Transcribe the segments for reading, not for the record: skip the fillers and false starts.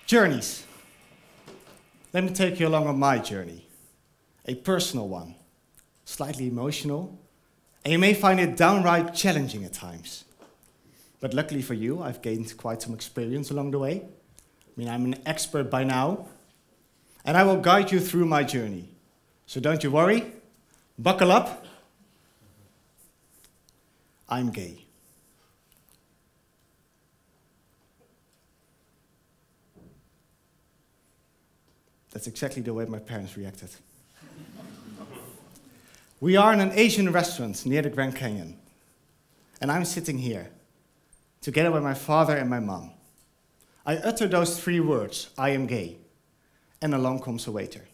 Journeys. Let me take you along on my journey. A personal one, slightly emotional, and you may find it downright challenging at times. But luckily for you, I've gained quite some experience along the way. I mean, I'm an expert by now, and I will guide you through my journey. So don't you worry, buckle up. I'm gay. That's exactly the way my parents reacted. We are in an Asian restaurant near the Grand Canyon, and I'm sitting here, together with my father and my mom. I utter those 3 words, I am gay, and along comes a waiter.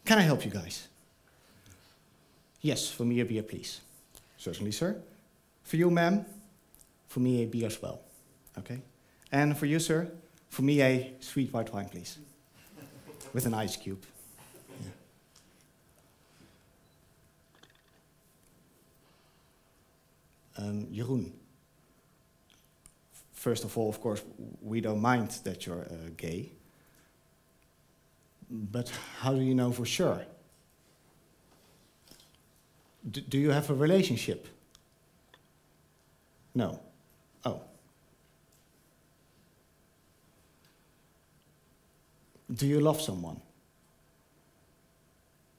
Can I help you guys? Yes, for me a beer, please. Certainly, sir. For you, ma'am, for me a beer as well. Okay? And for you, sir, for me a sweet white wine, please. With an ice cube. Yeah. Jeroen, first of all, of course, we don't mind that you're gay. But how do you know for sure? Do you have a relationship? No. Oh. Do you love someone?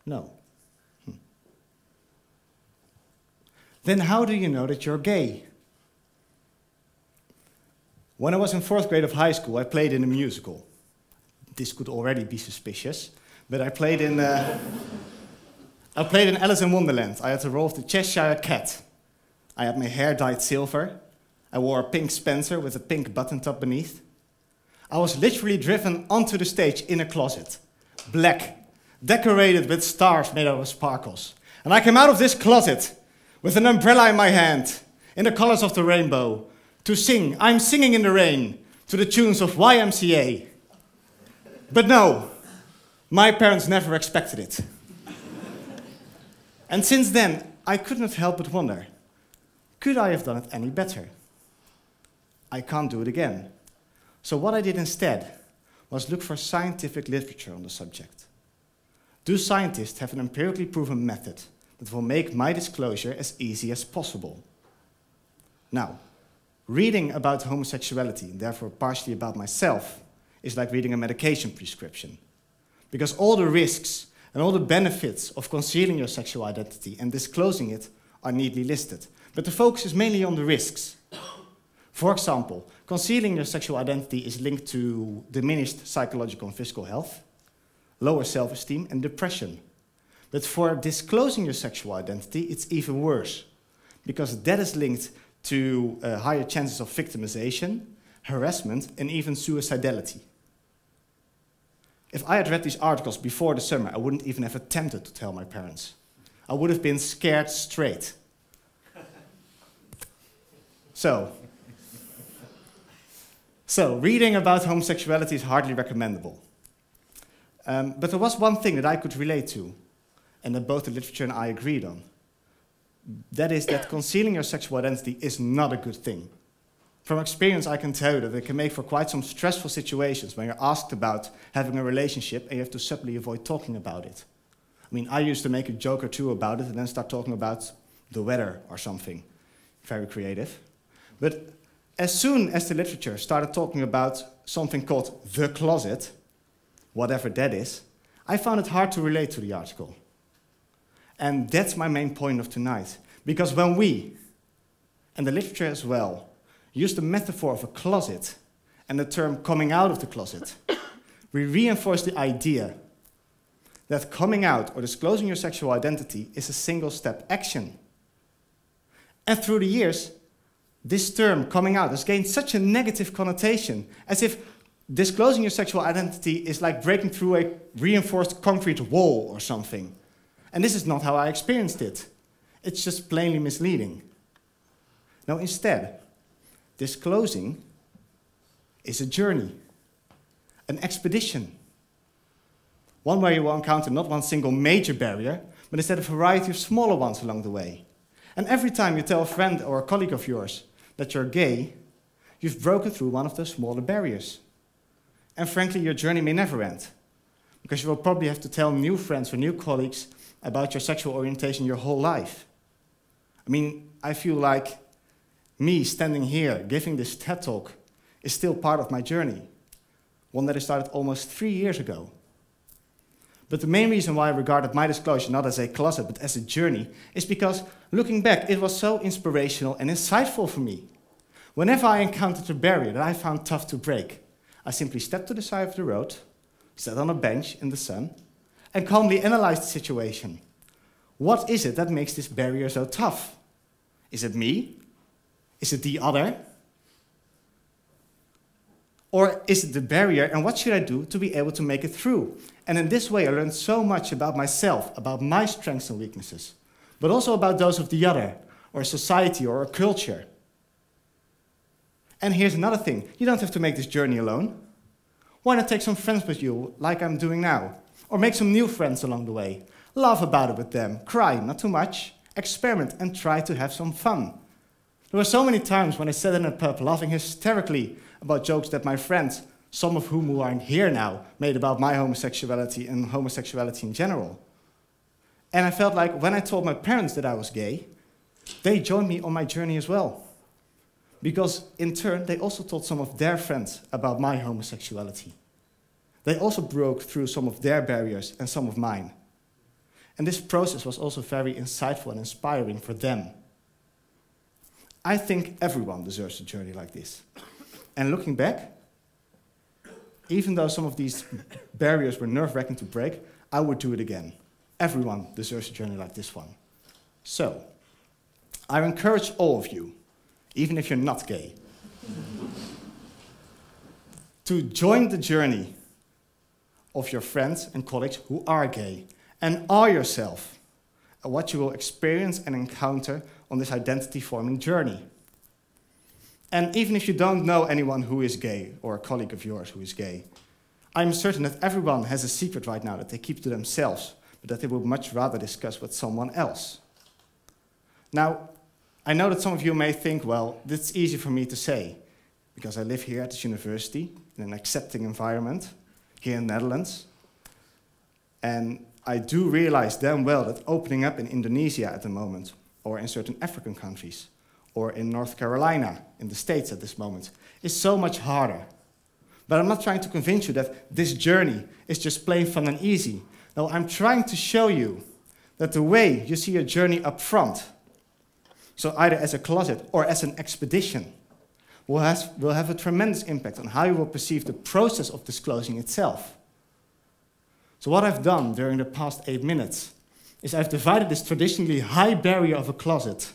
No. Then how do you know that you're gay? When I was in 4th grade of high school, I played in a musical. This could already be suspicious, but I played in Alice in Wonderland. I had the role of the Cheshire Cat. I had my hair dyed silver. I wore a pink Spencer with a pink button top beneath. I was literally driven onto the stage in a closet, black, decorated with stars made out of sparkles. And I came out of this closet with an umbrella in my hand, in the colors of the rainbow, to sing I'm Singing in the Rain to the tunes of YMCA. But no, my parents never expected it. And since then, I could not help but wonder, could I have done it any better? I can't do it again. So what I did instead was look for scientific literature on the subject. Do scientists have an empirically proven method that will make my disclosure as easy as possible? Now, reading about homosexuality, and therefore partially about myself, is like reading a medication prescription. Because all the risks and all the benefits of concealing your sexual identity and disclosing it are neatly listed. But the focus is mainly on the risks. For example, concealing your sexual identity is linked to diminished psychological and physical health, lower self-esteem, and depression. But for disclosing your sexual identity, it's even worse, because that is linked to higher chances of victimization, harassment, and even suicidality. If I had read these articles before the summer, I wouldn't even have attempted to tell my parents. I would have been scared straight. So reading about homosexuality is hardly recommendable. But there was one thing that I could relate to, and that both the literature and I agreed on. That is that concealing your sexual identity is not a good thing. From experience, I can tell you that it can make for quite some stressful situations when you're asked about having a relationship and you have to subtly avoid talking about it. I mean, I used to make a joke or two about it and then start talking about the weather or something. Very creative. But as soon as the literature started talking about something called the closet, whatever that is, I found it hard to relate to the article. And that's my main point of tonight. Because when we, and the literature as well, use the metaphor of a closet and the term coming out of the closet, we reinforce the idea that coming out or disclosing your sexual identity is a single-step action. And through the years, this term, coming out, has gained such a negative connotation, as if disclosing your sexual identity is like breaking through a reinforced concrete wall or something. And this is not how I experienced it. It's just plainly misleading. Now, instead, disclosing is a journey, an expedition. One where you will encounter not one single major barrier, but instead a variety of smaller ones along the way. And every time you tell a friend or a colleague of yours that you're gay, you've broken through one of those smaller barriers. And frankly, your journey may never end, because you will probably have to tell new friends or new colleagues about your sexual orientation your whole life. I mean, I feel like me standing here giving this TED Talk is still part of my journey, one that I started almost 3 years ago. But the main reason why I regarded my disclosure not as a closet but as a journey is because, looking back, it was so inspirational and insightful for me. Whenever I encountered a barrier that I found tough to break, I simply stepped to the side of the road, sat on a bench in the sun, and calmly analyzed the situation. What is it that makes this barrier so tough? Is it me? Is it the other? Or is it the barrier, and what should I do to be able to make it through? And in this way, I learned so much about myself, about my strengths and weaknesses, but also about those of the other, or a society, or a culture. And here's another thing. You don't have to make this journey alone. Why not take some friends with you, like I'm doing now? Or make some new friends along the way. Laugh about it with them. Cry, not too much. Experiment and try to have some fun. There were so many times when I sat in a pub laughing hysterically about jokes that my friends, some of whom who aren't here now, made about my homosexuality and homosexuality in general. And I felt like when I told my parents that I was gay, they joined me on my journey as well. Because in turn, they also told some of their friends about my homosexuality. They also broke through some of their barriers and some of mine. And this process was also very insightful and inspiring for them. I think everyone deserves a journey like this. And looking back, even though some of these barriers were nerve-wracking to break, I would do it again. Everyone deserves a journey like this one. So, I encourage all of you, even if you're not gay, to join the journey of your friends and colleagues who are gay, and are yourself, and what you will experience and encounter on this identity-forming journey. And even if you don't know anyone who is gay, or a colleague of yours who is gay, I'm certain that everyone has a secret right now that they keep to themselves, but that they would much rather discuss with someone else. Now, I know that some of you may think, well, that's easy for me to say, because I live here at this university, in an accepting environment, here in the Netherlands. And I do realize damn well that opening up in Indonesia at the moment, or in certain African countries, or in North Carolina, in the States at this moment, is so much harder. But I'm not trying to convince you that this journey is just plain fun and easy. No, I'm trying to show you that the way you see your journey up front, so either as a closet or as an expedition, will have a tremendous impact on how you will perceive the process of disclosing itself. So what I've done during the past 8 minutes is I've divided this traditionally high barrier of a closet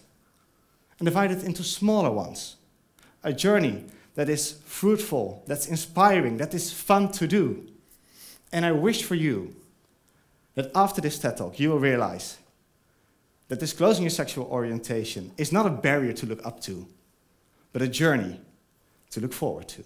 and divided it into smaller ones. A journey that is fruitful, that's inspiring, that is fun to do. And I wish for you that after this TED Talk you will realize that disclosing your sexual orientation is not a barrier to look up to, but a journey to look forward to.